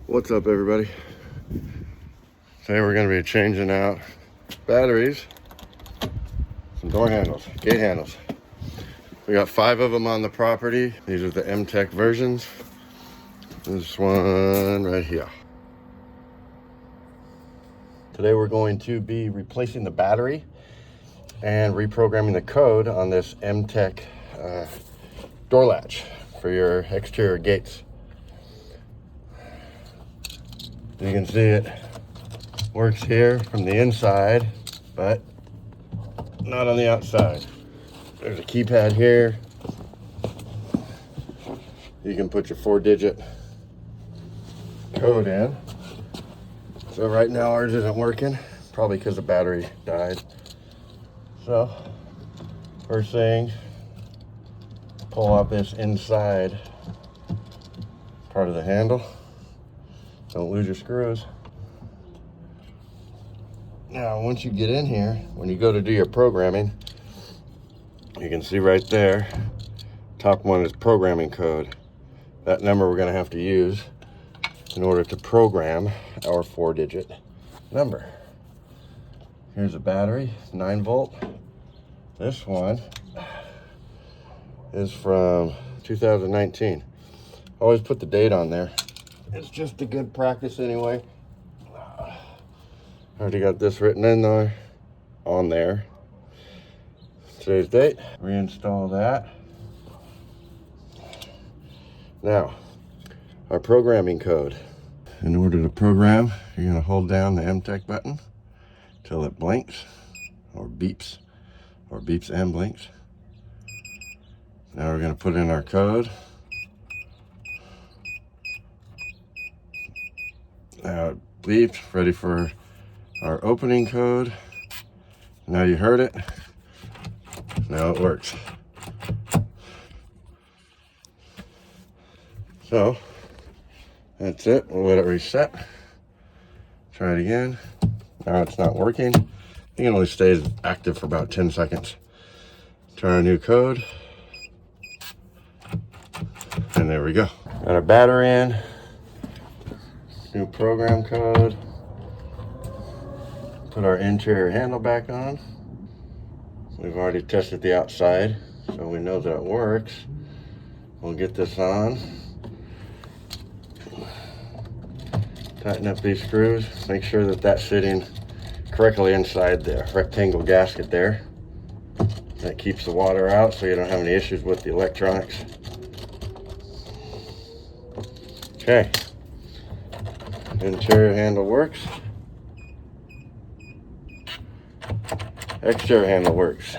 What's up, everybody? Today we're going to be changing out batteries, some door handles, gate handles. We got 5 of them on the property. These are the Emtek versions. This one right here. Today we're going to be replacing the battery and reprogramming the code on this Emtek door latch for your exterior gates. You can see it works here from the inside, but not on the outside. There's a keypad here. You can put your 4-digit code in. So right now ours isn't working, probably because the battery died. So first thing, pull out this inside part of the handle. Don't lose your screws. Now, once you get in here, when you go to do your programming, you can see right there, top one is programming code. That number we're going to have to use in order to program our 4-digit number. Here's a battery, 9-volt. This one is from 2019. Always put the date on there. It's just a good practice anyway. Already got this written in there, on there. Today's date. Reinstall that. Now, our programming code. In order to program, you're going to hold down the Emtek button till it blinks or beeps and blinks. Now we're going to put in our code. Now it beeped, ready for our opening code. Now you heard it. Now it works. So that's it. We'll let it reset. Try it again. Now it's not working. It can only stay active for about 10 seconds. Try our new code. And there we go. Got our battery in. New program code. Put our interior handle back on. We've already tested the outside, so we know that it works. We'll get this on. Tighten up these screws. Make sure that that's sitting correctly inside the rectangle gasket there. That keeps the water out so you don't have any issues with the electronics. Okay. Interior handle works. Exterior handle works.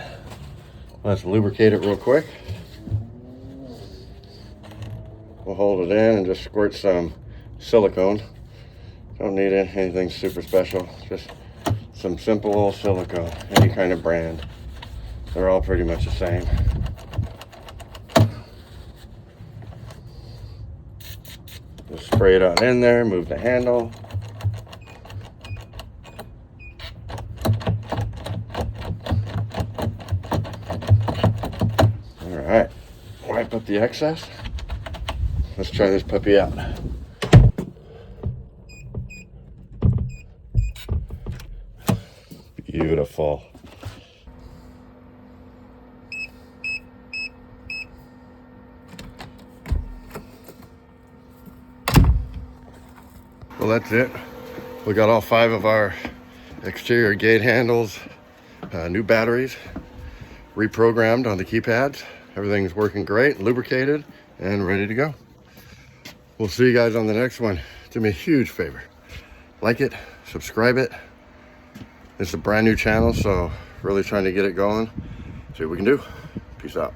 Let's lubricate it real quick. We'll hold it in and just squirt some silicone. Don't need anything super special. Just some simple old silicone, any kind of brand. They're all pretty much the same. Just spray it on in there, move the handle. All right, wipe up the excess. Let's try this puppy out. Beautiful. Well, that's it. We got all 5 of our exterior gate handles, new batteries, reprogrammed on the keypads. Everything's working great, lubricated, and ready to go. We'll see you guys on the next one. Do me a huge favor. Like it, subscribe it. It's a brand new channel, so really trying to get it going. See what we can do. Peace out.